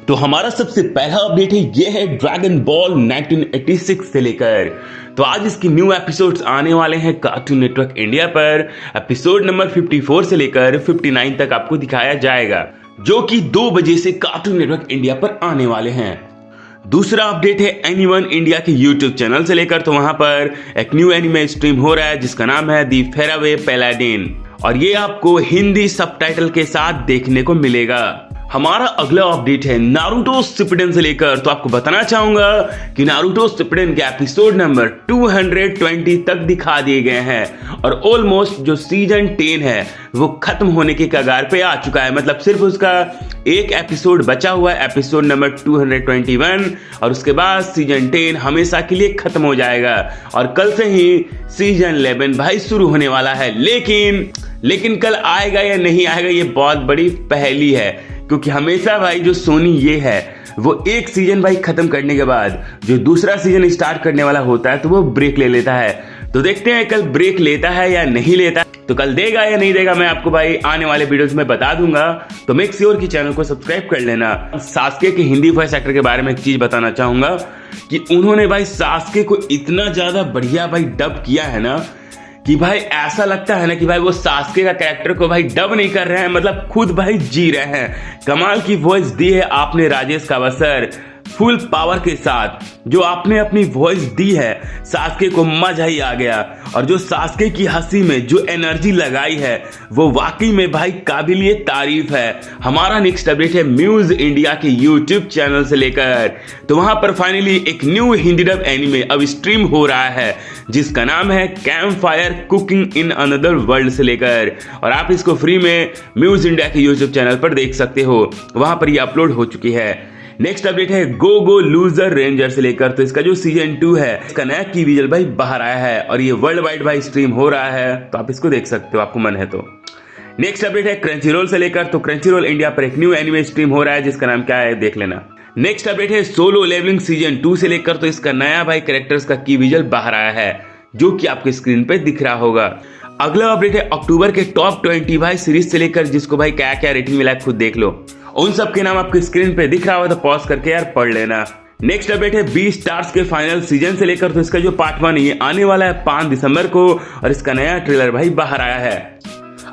तो हमारा सबसे पहला अपडेट है, ये है ड्रैगन बॉल 1986 से लेकर। तो आज इसकी न्यू एपिसोड्स आने वाले हैं कार्टून नेटवर्क इंडिया पर। एपिसोड नंबर 54 से लेकर 59 तक आपको दिखाया जाएगा, जो कि 2 बजे से कार्टून नेटवर्क इंडिया पर आने वाले हैं। दूसरा अपडेट है एनीवन इंडिया के यूट्यूब चैनल से लेकर। तो वहां पर एक न्यू एनिमे स्ट्रीम हो रहा है जिसका नाम है दी फेरावे पैलाडिन, और ये आपको हिंदी सबटाइटल के साथ देखने को मिलेगा। हमारा अगला अपडेट है नारुतो शिपुडेन से लेकर। तो आपको बताना चाहूंगा कि नारुतो शिपुडेन के एपिसोड नंबर 220 तक दिखा दिए गए हैं, और ऑलमोस्ट जो सीजन 10 है वो खत्म होने के कगार पे आ चुका है। मतलब सिर्फ उसका एक एपिसोड बचा हुआ है, एपिसोड नंबर 221, और उसके बाद सीजन 10 हमेशा के लिए खत्म हो जाएगा। और कल से ही सीजन 11 भाई शुरू होने वाला है। लेकिन कल आएगा या नहीं आएगा, ये बहुत बड़ी पहेली है, क्योंकि हमेशा भाई जो सोनी ये है वो एक सीजन भाई खत्म करने के बाद जो दूसरा सीजन स्टार्ट करने वाला होता है तो वो ब्रेक ले लेता है। तो देखते हैं कल ब्रेक लेता है या नहीं लेता। तो कल देगा या नहीं देगा, मैं आपको भाई आने वाले वीडियोस में बता दूंगा। तो मेक श्योर कि चैनल को सब्सक्राइब कर लेना। सास्के के हिंदी वॉइस एक्टर के बारे में एक चीज बताना चाहूंगा कि उन्होंने भाई सास्के को इतना ज्यादा बढ़िया भाई डब किया है ना, कि भाई ऐसा लगता है ना कि भाई वो सास्के का कैरेक्टर को भाई डब नहीं कर रहे हैं, मतलब खुद भाई जी रहे हैं। कमाल की वॉइस दी है आपने राजेश कावसर, फुल पावर के साथ जो आपने अपनी वॉइस दी है, सास्के को मजा ही आ गया। और जो सास्के की हंसी में जो एनर्जी लगाई है वो वाकई में भाई काबिलिए तारीफ है। हमारा नेक्स्ट अपडेट है म्यूज इंडिया के यूट्यूब चैनल से लेकर। तो वहां पर फाइनली एक न्यू हिंदी डब एनिमे अब स्ट्रीम हो रहा है जिसका नाम है camp fire cooking in another world से लेकर, और आप इसको फ्री में म्यूज इंडिया के यूट्यूब चैनल पर देख सकते हो। वहां पर ये अपलोड हो चुकी है। नेक्स्ट अपडेट है गो गो लूजर रेंजर से लेकर। तो इसका जो सीजन 2 है इसका नया की विजुअल भाई बाहर आया है, और ये वर्ल्ड वाइड भाई स्ट्रीम हो रहा है, तो आप इसको देख सकते हो आपको मन है तो। नेक्स्ट अपडेट है क्रंचीरोल से लेकर। तो क्रंचीरोल इंडिया पर एक न्यू एनिमे स्ट्रीम हो रहा है जिसका नाम क्या है देख लेना। नेक्स्ट अपडेट है सोलो लेवलिंग सीजन 2 से लेकर। तो इसका नया भाई कैरेक्टर्स का की विजुअल बाहर आया है जो कि आपके स्क्रीन पे दिख रहा होगा। अगला अपडेट है अक्टूबर के टॉप 20 भाई सीरीज से लेकर, जिसको भाई क्या क्या रेटिंग मिला है खुद देख लो। उन सब के नाम आपके स्क्रीन पे दिख रहा होगा तो पॉज करके यार पढ़ लेना। नेक्स्ट अपडेट है बी स्टार्स के फाइनल सीजन से लेकर। तो इसका जो पार्ट 1 ये आने वाला है 5 दिसंबर को, और इसका नया ट्रेलर भाई बाहर आया है।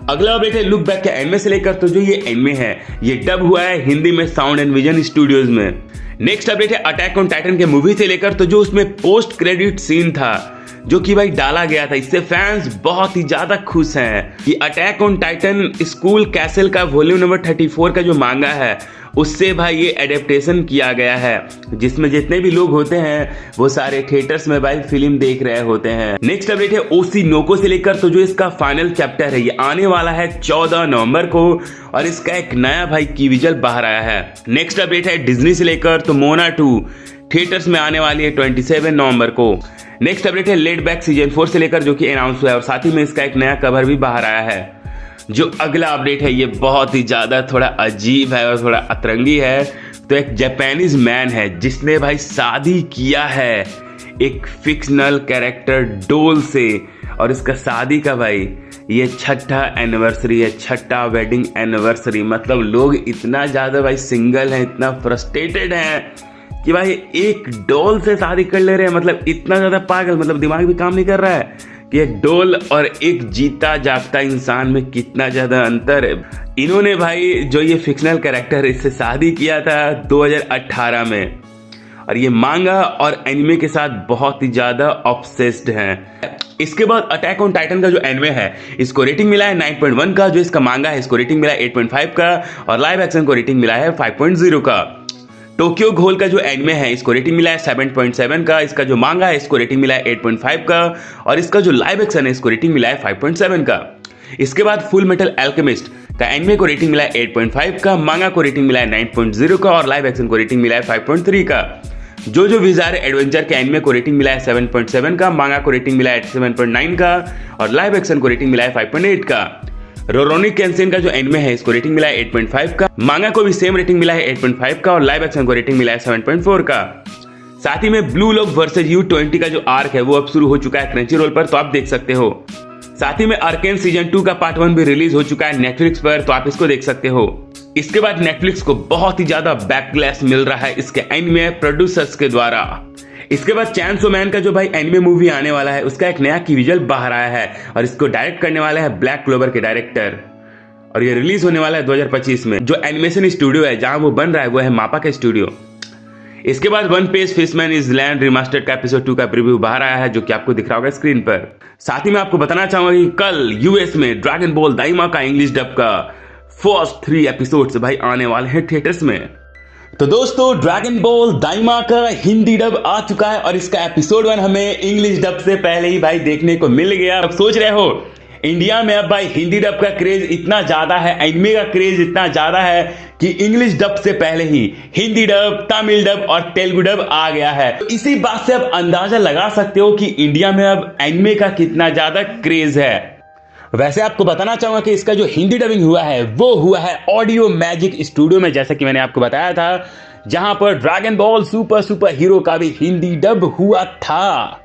अगला अपडेट है लुक बैक के एनिमे से लेकर। तो जो ये एनिमे है ये डब हुआ है हिंदी में साउंड एंड विजन स्टूडियोज में। नेक्स्ट अपडेट है अटैक ऑन टाइटन के मूवी से लेकर। तो जो उसमें पोस्ट क्रेडिट सीन था जो कि भाई डाला गया था, इससे फैंस बहुत ही ज्यादा खुश हैं कि attack on Titan school castle का वॉल्यूम नंबर 34 का जो मांगा है उससे भाई ये एडेप्टेशन किया गया है, जिसमें जितने भी लोग होते हैं वो सारे थिएटर्स में भाई फिल्म देख रहे होते हैं। नेक्स्ट अपडेट है ओसी नोको से लेकर। तो जो इसका फाइनल चैप्टर है ये आने वाला है 14 नवंबर को, और इसका एक नया भाई की विजुअल बाहर आया है। नेक्स्ट अपडेट है डिज्नी से लेकर। तो मोना 2 थिएटर्स में आने वाली है 27 नवंबर को। नेक्स्ट अपडेट है लेट बैक सीजन 4 से लेकर, जो कि अनाउंस हुआ है, और साथ ही में इसका एक नया कवर भी बाहर आया है। जो अगला अपडेट है ये बहुत ही ज्यादा थोड़ा अजीब है और थोड़ा अतरंगी है। तो एक जापानीज मैन है जिसने भाई शादी किया है एक फिक्शनल कैरेक्टर डोल से, और इसका शादी का भाई ये 6ठा एनिवर्सरी है, 6ठा वेडिंग एनिवर्सरी। मतलब लोग इतना ज्यादा भाई सिंगल हैं, इतना फ्रस्ट्रेटेड हैं कि भाई एक डॉल से शादी कर ले रहे हैं। मतलब इतना ज्यादा पागल, मतलब दिमाग भी काम नहीं कर रहा है कि एक डॉल और एक जीता जागता इंसान में कितना ज्यादा अंतर है। इन्होंने भाई जो ये फिक्शनल कैरेक्टर इससे शादी किया था 2018 में, और ये मांगा और एनिमे के साथ बहुत ही ज्यादा ऑब्सेस्ड हैं। इसके बाद अटैक ऑन टाइटन का जो एनिमे है इसको रेटिंग मिला है 9.1 का, जो इसका मांगा है इसको रेटिंग मिला है 8.5 का, और लाइव एक्शन को रेटिंग मिला है 5.0 का। टोक्यो घोल का जो एनिमे है इसको रेटिंग मिला है 7.7 का, इसका जो मांगा है इसको रेटिंग मिला है 8.5 का, और इसका जो लाइव एक्शन है इसको रेटिंग मिला है 5.7 का। इसके बाद फुल मेटल अल्केमिस्ट का एनिमे को रेटिंग मिला है 8.5 का, मांगा को रेटिंग मिला है 9.0 का, और लाइव एक्शन को रेटिंग मिला है 5.3 का। जो विजार एडवेंचर के एनिमे को रेटिंग मिला है 7.7 का, मांगा को रेटिंग मिला है 7.9 का, और लाइव एक्शन को रेटिंग मिला है 5.8 का। रोरोनी केंसेन का जो एनिमे है इसको रेटिंग मिला है 8.5 का, मांगा को भी सेम रेटिंग मिला है 8.5 का, और लाइव एक्शन को रेटिंग मिला है 7.4 का। साथ ही में ब्लू लॉक वर्सेस U20 का जो आर्क है वो अब शुरू हो चुका है क्रंचीरोल पर, तो आप देख सकते हो। साथ ही में आर्केन सीजन 2 का पार्ट 1 भी रिलीज हो चुका है नेटफ्लिक्स पर, तो आप इसको देख सकते हो। इसके बाद नेटफ्लिक्स को बहुत ही ज्यादा बैकलैश मिल रहा है इसके एनिमे प्रोड्यूसर्स के द्वारा। इसके बाद चैनसो मैन का जो भाई एनिमे मूवी आने वाला है उसका एक नया की विजुअल बाहर आया है और इसको डायरेक्ट करने वाला है ब्लैक क्लोवर के डायरेक्टर, और ये रिलीज होने वाला है 2025 में। जो एनिमेशन स्टूडियो है जहां वो बन रहा है वो है मापा का स्टूडियो। इसके बाद One Piece Fishman Island remastered का एपिसोड 2 का प्रीव्यू बाहर आया है जो कि आपको दिख रहा होगा स्क्रीन पर। साथ ही मैं आपको बताना चाहूंगा कि कल यूएस में ड्रैगन बॉल दाइमा का इंग्लिश डब का फर्स्ट 3 एपिसोड्स भाई आने वाले हैं थिएटर्स में। तो दोस्तों ड्रैगन बॉल दाइमा का हिंदी डब आ चुका है और इसका एपिसोड 1 हमें इंग्लिश डब से पहले ही भाई देखने को मिल गया। अब सोच रहे हो इंडिया में अब भाई हिंदी डब का क्रेज इतना ज्यादा है, एनिमे का क्रेज इतना ज्यादा है कि इंग्लिश डब से पहले ही हिंदी डब, तमिल डब और तेलुगु डब आ गया है। तो इसी बात से अब अंदाजा लगा सकते हो कि इंडिया में अब एनिमे का कितना ज्यादा क्रेज है। वैसे आपको बताना चाहूंगा कि इसका जो हिंदी डबिंग हुआ है वो हुआ है ऑडियो मैजिक स्टूडियो में, जैसा कि मैंने आपको बताया था, जहां पर ड्रैगन बॉल सुपर हीरो का भी हिंदी डब हुआ था।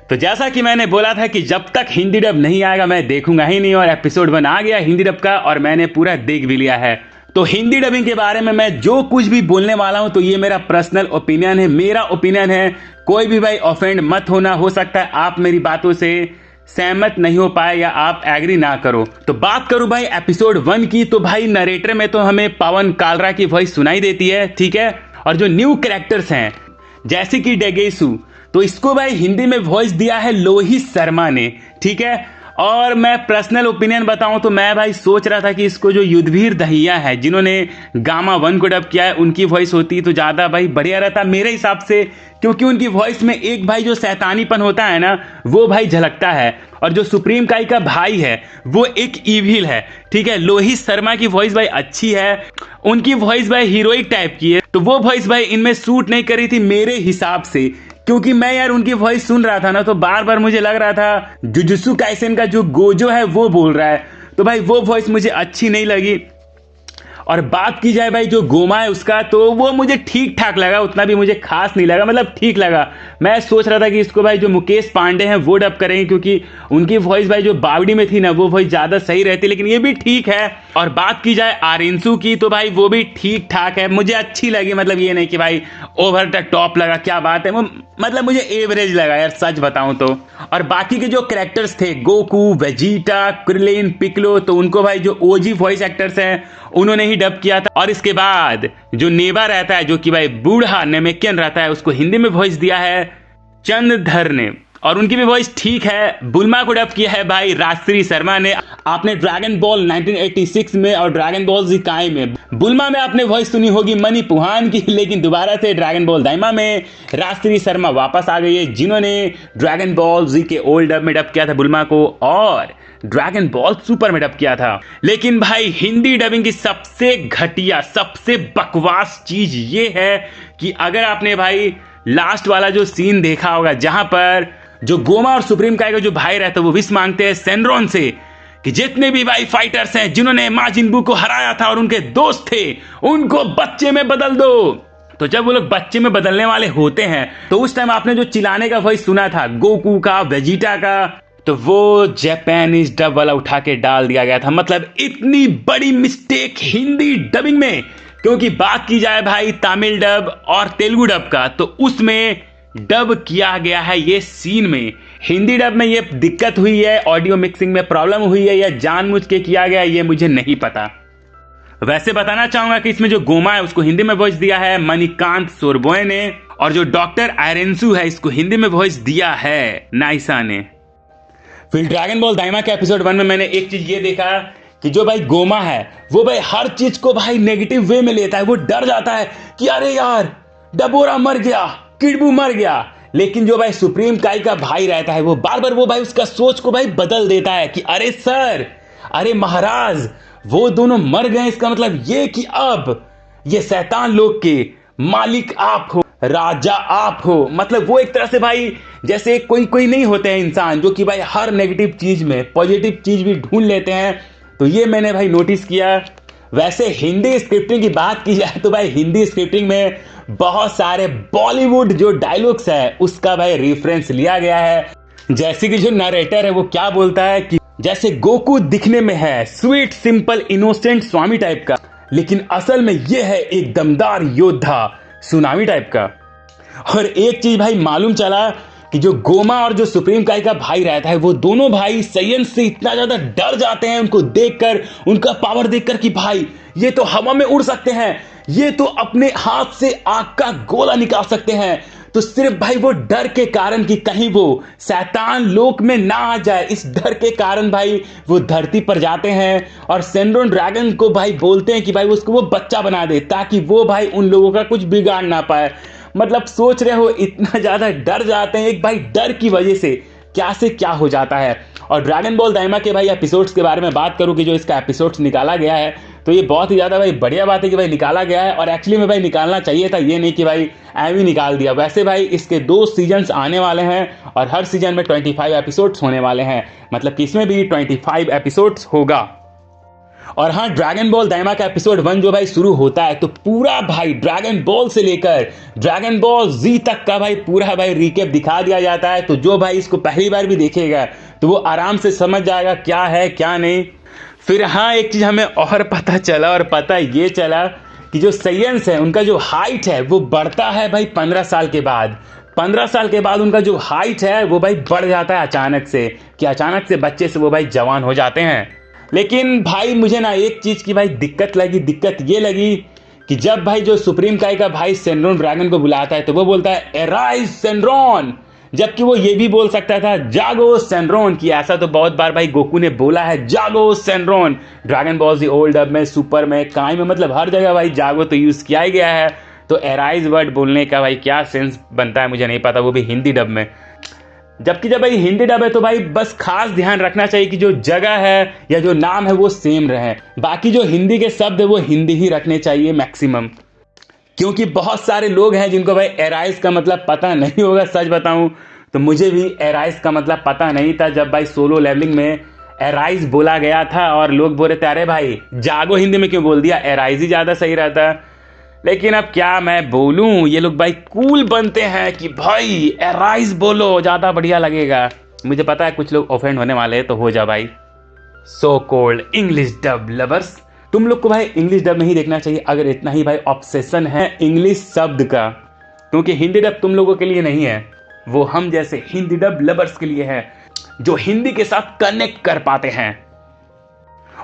तो जैसा कि मैंने बोला था कि जब तक हिंदी डब नहीं आएगा मैं देखूंगा ही नहीं, और एपिसोड 1 आ गया हिंदी डब का और मैंने पूरा देख भी लिया है। तो हिंदी डबिंग के बारे में मैं जो कुछ भी बोलने वाला हूं तो ये मेरा पर्सनल ओपिनियन है, मेरा ओपिनियन है। कोई भी भाई ऑफेंड मत होना, हो सकता है आप मेरी बातों से सहमत नहीं हो पाए या आप एग्री ना करो। तो बात करूं भाई एपिसोड 1 की, तो भाई नरेटर में तो हमें पवन कालरा की वॉइस सुनाई देती है, ठीक है। और जो न्यू कैरेक्टर्स हैं जैसे कि डेगेसु, तो इसको भाई हिंदी में वॉइस दिया है लोहित शर्मा ने, ठीक है। और मैं पर्सनल ओपिनियन बताऊं तो मैं भाई सोच रहा था कि इसको जो युद्धवीर दहिया है जिन्होंने गामा 1 को डब किया है उनकी वॉइस होती तो ज्यादा भाई बढ़िया रहता मेरे हिसाब से, क्योंकि उनकी वॉइस में एक भाई जो शैतानीपन होता है ना वो भाई झलकता है, और जो सुप्रीम काई का भाई है वो एक इविल है, ठीक है। लोहित शर्मा की वॉइस भाई अच्छी है, उनकी वॉइस भाई हीरोइक टाइप की है, तो वो वॉइस भाई इनमें सूट नहीं करी थी मेरे हिसाब से। क्योंकि मैं यार उनकी वॉइस सुन रहा था ना तो बार बार मुझे लग रहा था जुजुत्सु काइसेन का जो गोजो है वो बोल रहा है, तो भाई वो वॉइस मुझे अच्छी नहीं लगी। और बात की जाए भाई जो गोमा है उसका, तो वो मुझे ठीक ठाक लगा, उतना भी मुझे खास नहीं लगा, मतलब ठीक लगा। मैं सोच रहा था कि इसको भाई जो मुकेश पांडे हैं वो डब करेंगे, क्योंकि उनकी वॉइस भाई जो बावड़ी में थी ना वो वॉइस ज्यादा सही रहती, लेकिन ये भी ठीक है। और बात की जाए आरिंसू की, तो भाई वो भी ठीक ठाक है, मुझे अच्छी लगी, मतलब ये नहीं कि भाई ओवर द टॉप लगा, क्या बात है, वो मतलब मुझे एवरेज लगा यार सच बताऊं तो। और बाकी के जो कैरेक्टर्स थे गोकू, वेजिटा, क्रिलिन, पिकलो, तो उनको भाई जो ओजी वॉइस एक्टर्स हैं उन्होंने ही डब किया था। और इसके बाद जो नेबा रहता है जो कि भाई बूढ़ा नेमेकियन रहता है उसको हिंदी में वॉइस दिया है चंद्रधर ने, और उनकी भी वॉइस ठीक है। बुल्मा को डब किया है भाई राजश्री शर्मा ने। आपने ड्रैगन बॉल 1986 में और ड्रैगन बॉल ज़िकाई में बुल्मा में आपने वॉइस सुनी होगी मनी पुहान की, लेकिन दोबारा से ड्रैगन बॉल दाइमा में राजश्री शर्मा वापस आ गई है, जिन्होंने ड्रैगन बॉल जी के ओल्ड डब में डब किया था बुल्मा को और ड्रैगन बॉल सुपर में डब किया था। लेकिन भाई हिंदी डबिंग की सबसे घटिया, सबसे बकवास चीज ये है कि अगर आपने भाई लास्ट वाला जो सीन देखा होगा जहां पर जो गोमा और सुप्रीम काई का जो भाई रहता है वो विश मांगते हैं सेनरॉन से कि जितने भी भाई फाइटर्स हैं जिन्होंने माजिन बू को हराया था और उनके दोस्त थे उनको बच्चे में बदल दो। तो जब वो लोग बच्चे में बदलने वाले होते हैं तो उस टाइम आपने जो चिल्लाने का वॉइस सुना था गोकू का, वेजिटा का, तो वो जापानीज डब वाला उठा के डाल दिया गया था। मतलब इतनी बड़ी मिस्टेक हिंदी डबिंग में। क्योंकि बात की जाए भाई तमिल डब और तेलुगु डब का, तो उसमें डब किया गया है ये सीन में। हिंदी डब में ये दिक्कत हुई है, ऑडियो मिक्सिंग में प्रॉब्लम हुई है या जानबूझ के किया गया ये मुझे नहीं पता। वैसे बताना चाहूंगा कि इसमें जो गोमा है उसको हिंदी में वॉइस दिया है मणिकांत सोरबोए ने, और जो डॉक्टर आयरेंसु है इसको हिंदी में वॉइस दिया है नाइसा ने। फिर ड्रैगन बॉल दाइमा के एपिसोड 1 में मैंने एक चीज ये देखा कि जो भाई गोमा है वो भाई हर चीज को भाई नेगेटिव वे में लेता है। वो डर जाता है कि अरे यार डबोरा मर गया, किडबू मर गया। लेकिन जो भाई सुप्रीम काई का भाई रहता है वो बार बार वो भाई उसका सोच को भाई बदल देता है कि अरे सर, अरे महाराज, वो दोनों मर गए, इसका मतलब ये कि अब ये शैतान लोग के मालिक आप हो, राजा आप हो। मतलब वो एक तरह से भाई जैसे कोई नहीं होते हैं इंसान जो कि भाई हर नेगेटिव चीज में पॉजिटिव चीज भी ढूंढ लेते हैं। तो ये मैंने भाई नोटिस किया। वैसे हिंदी स्क्रिप्टिंग की बात की जाए तो भाई हिंदी स्क्रिप्टिंग में बहुत सारे बॉलीवुड जो डायलॉग्स है उसका भाई रेफरेंस लिया गया है। जैसे कि जो नरेटर है वो क्या बोलता है कि जैसे गोकू दिखने में है स्वीट सिंपल इनोसेंट स्वामी टाइप का, लेकिन असल में ये है एक दमदार योद्धा, सुनामी टाइप का। और एक चीज भाई मालूम चला कि जो गोमा और जो सुप्रीम काई का भाई रहता है, वो दोनों भाई सयन से इतना ज्यादा डर जाते हैं उनको देखकर, उनका पावर देखकर कि भाई ये तो हवा में उड़ सकते हैं, ये तो अपने हाथ से आग का गोला निकाल सकते हैं। तो सिर्फ भाई वो डर के कारण कि कहीं वो शैतान लोक में ना आ जाए, इस डर के कारण भाई वो धरती पर जाते हैं और सेनरोन ड्रैगन को भाई बोलते हैं कि भाई उसको वो बच्चा बना दे, ताकि वो भाई उन लोगों का कुछ बिगाड़ ना पाए। मतलब सोच रहे हो, इतना ज्यादा डर जाते हैं, एक भाई डर की वजह से क्या से क्या हो जाता है। और ड्रैगन बॉल दाइमा के भाई एपिसोड्स के बारे में बात करूं कि जो इसका एपिसोड्स निकाला गया है, तो ये बहुत ही ज़्यादा भाई बढ़िया बात है कि भाई निकाला गया है। और एक्चुअली में भाई निकालना चाहिए था, ये नहीं कि भाई एम ही निकाल दिया। वैसे भाई इसके 2 सीजन्स आने वाले हैं और हर सीजन में 25 एपिसोड्स होने वाले हैं, मतलब कि इसमें भी 25 एपिसोड्स होगा। और हाँ, ड्रैगन बॉल दाइमा का एपिसोड 1 जो भाई शुरू होता है, तो पूरा भाई ड्रैगन बॉल से लेकर ड्रैगन बॉल जी तक का भाई पूरा भाई रिकेप दिखा दिया जाता है। तो जो भाई इसको पहली बार भी देखेगा तो वो आराम से समझ जाएगा क्या है क्या नहीं। फिर हाँ, एक चीज हमें और पता चला, और पता ये चला कि जो सयंस है उनका जो हाइट है वो बढ़ता है भाई 15 साल के बाद। 15 साल के बाद उनका जो हाइट है वो भाई बढ़ जाता है अचानक से, कि अचानक से बच्चे से वो भाई जवान हो जाते हैं। लेकिन भाई मुझे ना एक चीज की भाई दिक्कत ये लगी कि जब भाई जो सुप्रीम काई का भाई सेनरोन ड्रैगन को बुलाता है, तो वो बोलता है एराइज सेनरोन, जबकि वो ये भी बोल सकता था जागो सेनरोन, की ऐसा तो बहुत बार भाई गोकू ने बोला है जागो सेनरोन। ड्रैगन बॉल जी ओल्ड डब में, सुपर में, काई में, मतलब हर जगह भाई जागो तो यूज किया ही गया है। तो एराइज वर्ड बोलने का भाई क्या सेंस बनता है मुझे नहीं पता, वो भी हिंदी डब में। जबकि जब भाई हिंदी डब है तो भाई बस खास ध्यान रखना चाहिए कि जो जगह है या जो नाम है वो सेम रहे, बाकी जो हिंदी के शब्द है वो हिंदी ही रखने चाहिए मैक्सिमम। क्योंकि बहुत सारे लोग हैं जिनको भाई एराइज का मतलब पता नहीं होगा। सच बताऊं तो मुझे भी एराइज का मतलब पता नहीं था, जब भाई सोलो लेवलिंग में एराइज बोला गया था और लोग बोल रहे थे अरे भाई जागो हिंदी में क्यों बोल दिया, एराइज ही ज्यादा सही रहता। लेकिन अब क्या मैं बोलूं, ये लोग भाई कूल बनते हैं कि भाई एराइज बोलो ज्यादा बढ़िया लगेगा। मुझे पता है कुछ लोग ऑफेंड होने वाले हैं, तो हो जा भाई। So called English dub lovers, तुम लोग को भाई इंग्लिश डब नहीं देखना चाहिए अगर इतना ही भाई ऑब्सेशन है इंग्लिश शब्द का, क्योंकि हिंदी डब तुम लोगों के लिए नहीं है, वो हम जैसे हिंदी डब लवर्स के लिए है जो हिंदी के साथ कनेक्ट कर पाते हैं।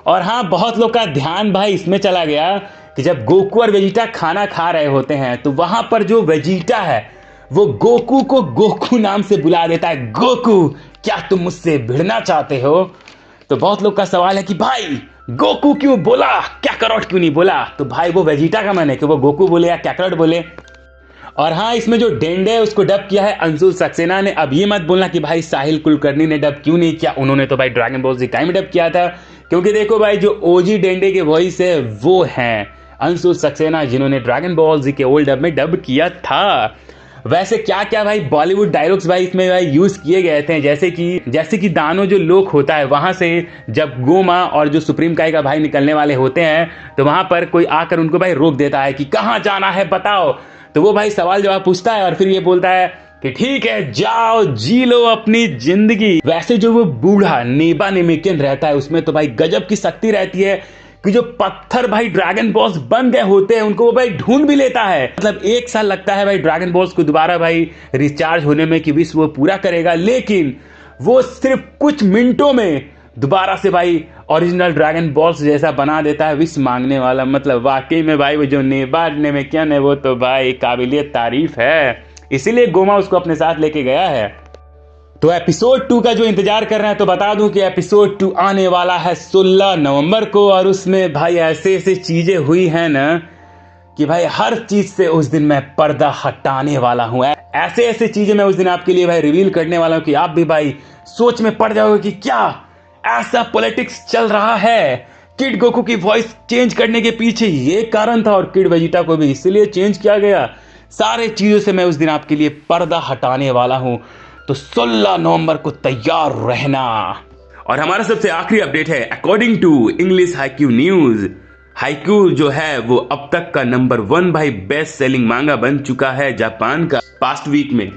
और हाँ, बहुत लोग का ध्यान भाई इसमें चला गया कि जब गोकू और वेजिटा खाना खा रहे होते हैं, तो वहां पर जो वेजिटा है वो गोकू को गोकू नाम से बुला देता है, गोकू क्या तुम मुझसे भिड़ना चाहते हो। तो बहुत लोग का सवाल है कि भाई गोकू क्यों बोला, कैकरोट क्यों नहीं बोला। तो भाई वो वेजिटा का मन है कि वो गोकू बोले या कैकरोट बोले। और हाँ, इसमें जो डेंडे है उसको डब किया है अंशुल सक्सेना ने। अब ये मत बोलना कि भाई साहिल कुलकर्णी ने डब क्यों नहीं किया, उन्होंने तो भाई ड्रैगन बॉल जी टाइम डब किया था। क्योंकि देखो भाई जो ओजी डेंडे के वॉइस है वो हैं अंशुल सक्सेना, जिन्होंने ड्रैगन बॉल जी के ओल्ड डब में डब किया था। वैसे क्या क्या भाई बॉलीवुड डायलॉग्स भाई इसमें भाई यूज किए गए थे, जैसे कि दानो जो लोक होता है वहां से जब गोमा और जो सुप्रीम काई का भाई निकलने वाले होते हैं, तो वहां पर कोई आकर उनको भाई रोक देता है कि कहाँ जाना है बताओ। तो वो भाई सवाल जवाब पूछता है और फिर ये बोलता है कि ठीक है जाओ जी लो अपनी जिंदगी। वैसे जो वो बूढ़ा नेबा नेमेकियन रहता है उसमें तो भाई गजब की शक्ति रहती है कि जो पत्थर भाई ड्रैगन बॉल्स बन गए होते हैं उनको वो भाई ढूंढ भी लेता है। मतलब 1 साल लगता है भाई ड्रैगन बॉल्स को दोबारा भाई रिचार्ज होने में कि विश वो पूरा करेगा, लेकिन वो सिर्फ कुछ मिनटों में दोबारा से भाई ओरिजिनल ड्रैगन बॉल्स जैसा बना देता है विश मांगने वाला। मतलब वाकई में भाई वो जो नेबा नेमेकियन है वो तो भाई काबिलियत तारीफ है, इसीलिए गोमा उसको अपने साथ लेके गया है। तो एपिसोड 2 का जो इंतजार कर रहे हैं तो बता दूं कि एपिसोड 2 आने वाला है 16 नवंबर को, और उसमें भाई ऐसे ऐसे चीजें हुई हैं ना कि भाई हर चीज से उस दिन मैं पर्दा हटाने वाला हूं। ऐसे ऐसे चीजें मैं उस दिन आपके लिए भाई रिवील करने वाला हूं कि आप भी भाई सोच में पड़ जाओगे कि क्या ऐसा पॉलिटिक्स चल रहा है। किड गोकू की वॉइस चेंज करने के पीछे ये कारण था और किड वेजिटा को भी इसलिए चेंज किया गया। सारे चीजों से मैं उस दिन आपके लिए पर्दा हटाने वाला हूं, तो 16 नवंबर को तैयार रहना। और हमारा सबसे आखिरी अपडेट है according to English Haikyuu news. Haikyuu जो है वो अब तक का नंबर 1 भाई बेस्ट सेलिंग मांगा बन चुका है जापान का पास्ट वीक में।